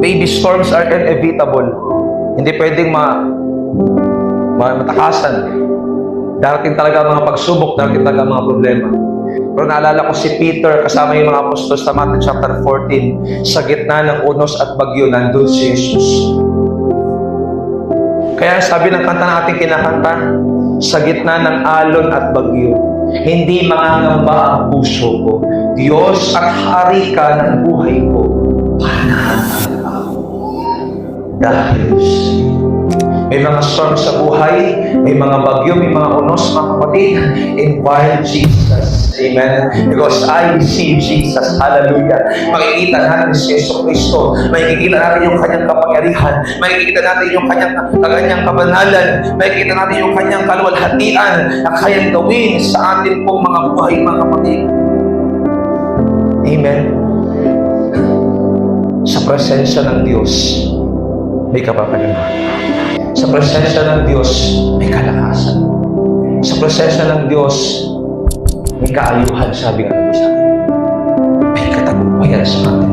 Baby storms are inevitable. Hindi pwedeng matakasan. Darating talaga ang mga pagsubok, darating talaga ang mga problema. Pero naalala ko si Peter kasama yung mga apostol sa Matthew chapter 14. Sa gitna ng unos at bagyo, nandun si Jesus. Kaya sabi ng kanta na ating kinakanta, sa gitna ng alon at bagyo, hindi mangangamba ang puso ko. Diyos at Hari ka ng buhay ko. Panatag ako. Dahil may mga storm sa buhay, may mga bagyo, may mga unos, mga kapatid. Invite Jesus. Amen. Because I see Jesus. Hallelujah. Makikita natin si Yesu Cristo. Makikita natin yung kanyang kapangyarihan. Makikita natin yung kanyang kabanalan. Makikita natin yung kanyang kaluwalhatian na kayang gawin sa atin pong mga buhay, mga kapatid. Amen. Sa presensya ng Diyos, may kapapagalan. Sa presensya ng Diyos, may kalakasan. Sa presensya ng Diyos, may kaayuhan, sabi nga ng isa. May katagumpayan sa atin.